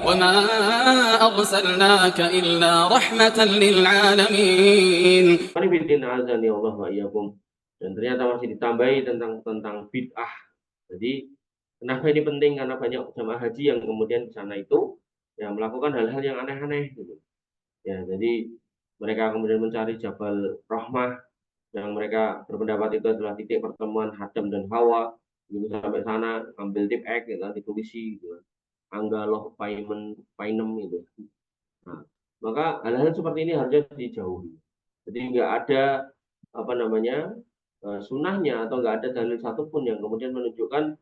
وما أرسلناك إلا رحمة للعالمين. Azani Allah wa iyyakum. Dan ternyata masih ditambahi tentang bid'ah. Jadi kenapa ini penting? Karena banyak jamaah haji yang kemudian di sana itu ya melakukan hal-hal yang aneh-aneh gitu. Ya, jadi mereka kemudian mencari Jabal Rahmah yang mereka berpendapat itu adalah titik pertemuan Adam dan Hawa. Gitu sampai sana ambil tip X gitu, ditulisi gitu. Anggaloh Painem gitu. Nah, maka hal-hal seperti ini harusnya dijauhi. Jadi nggak ada apa namanya sunahnya atau nggak ada dalil satupun yang kemudian menunjukkan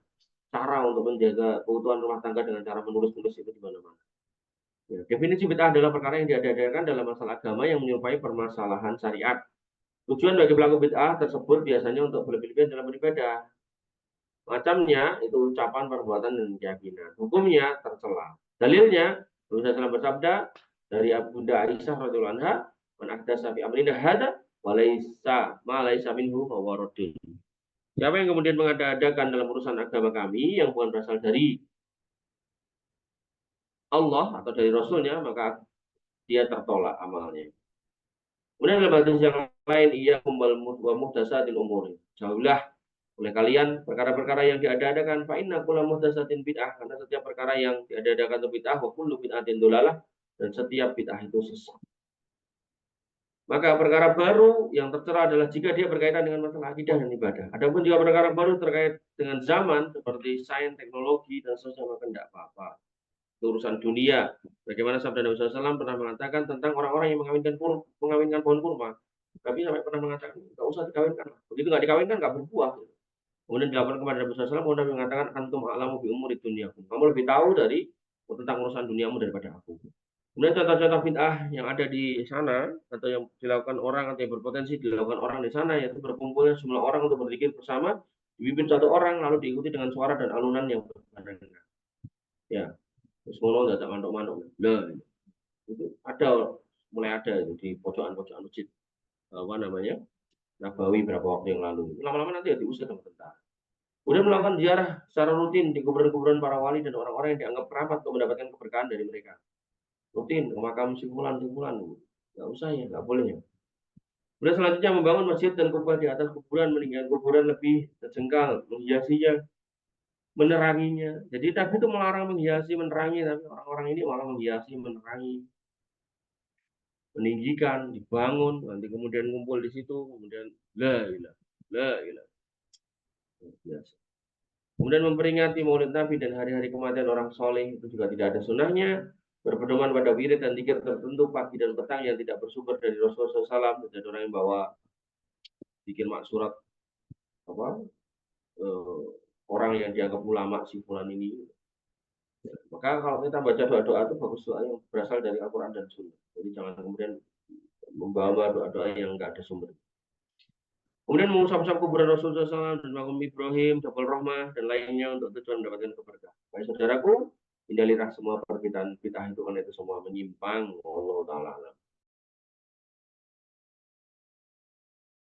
cara untuk menjaga keutuhan rumah tangga dengan cara menulis-tulis itu di mana-mana. Ya, definisi bid'ah adalah perkara yang diadakan dalam masalah agama yang menyerupai permasalahan syariat. Tujuan bagi pelaku bid'ah tersebut biasanya untuk berlebihan dalam beribadah. Macamnya itu ucapan, perbuatan, dan keyakinan. Hukumnya tercela. Dalilnya, Rasulullah SAW bersabda dari Bunda Aisyah radhiyallahu anha, "Man ahdatsa fi amrina hadza wa laisa minhu fa huwa raddun." Siapa yang kemudian mengada-adakan dalam urusan agama kami yang bukan berasal dari Allah atau dari Rasulnya, maka dia tertolak amalnya. Kemudian dalam hadis yang lain, ia kumbal wa muhdatsatil umur. Jauhlah oleh kalian perkara-perkara yang diada-adakan, fa inna kullu muhdatsatin bid'ah, karena setiap perkara yang diada-adakan itu bid'ah, wa kullu bid'atin dolalah, dan setiap bid'ah itu sesat. Maka perkara baru yang tercela adalah jika dia berkaitan dengan masalah akidah dan ibadah. Adapun jika perkara baru terkait dengan zaman seperti sains, teknologi, dan seterusnya, maka tidak apa-apa. Urusan dunia. Bagaimana sabda Nabi SAW pernah mengatakan tentang orang-orang yang mengawinkan pohon kurma. Tapi sampai pernah mengatakan nggak usah dikawinkan. Begitu nggak dikawinkan nggak berbuah. Kemudian dilaporkan kepada Nabi SAW, Nabi mengatakan antum a'lamu bi umuri dunyakum. Kamu lebih tahu tentang urusan duniamu daripada aku. Kemudian contoh-contoh bid'ah yang ada di sana atau yang dilakukan orang atau yang berpotensi dilakukan orang di sana, yaitu berkumpulnya jumlah orang untuk berzikir bersama, dipimpin satu orang lalu diikuti dengan suara dan alunan yang berbeda. Ya, terus ngono nggak mantuk-mantuk. Nah, itu ada mulai ada itu di pojokan-pojokan masjid apa namanya Nabawi beberapa waktu yang lalu. Lama-lama nanti ya diusir sama tentara. Kemudian melakukan ziarah secara rutin di kuburan-kuburan para wali dan orang-orang yang dianggap keramat untuk mendapatkan keberkahan dari mereka. Rutin ke makam simpulan, nggak usah ya, nggak boleh ya. Kemudian selanjutnya membangun masjid dan kubah di atas kuburan, meninggalkan kuburan lebih terjengkal, menghiasinya, meneranginya. Jadi Nabi itu melarang menghiasi, menerangi, tapi orang-orang ini malah menghiasi, menerangi, meninggikan, dibangun, nanti kemudian ngumpul di situ, kemudian la ilah, la ilah. Biasa. Kemudian memperingati maulid Nabi dan hari-hari kematian orang soleh itu juga tidak ada sunnahnya. Berpedoman pada wirid dan zikir tertentu pagi dan petang yang tidak bersumber dari Rasulullah SAW. Dan orang yang bawa zikir maksurat apa orang yang dianggap ulama si fulan ini. Ya, maka kalau kita baca doa-doa itu bagus doa yang berasal dari Al-Quran dan Sunnah. Jadi jangan kemudian membawa doa-doa yang enggak ada sumber. Kemudian mengusap-usap kuburan Rasulullah SAW dan makam Ibrahim, Jabal Rahmah, dan lainnya untuk tujuan mendapatkan keberkahan. Baik saudaraku, hindarilah semua perbuatan bid'ah itu karena itu semua menyimpang. Allah Ta'ala.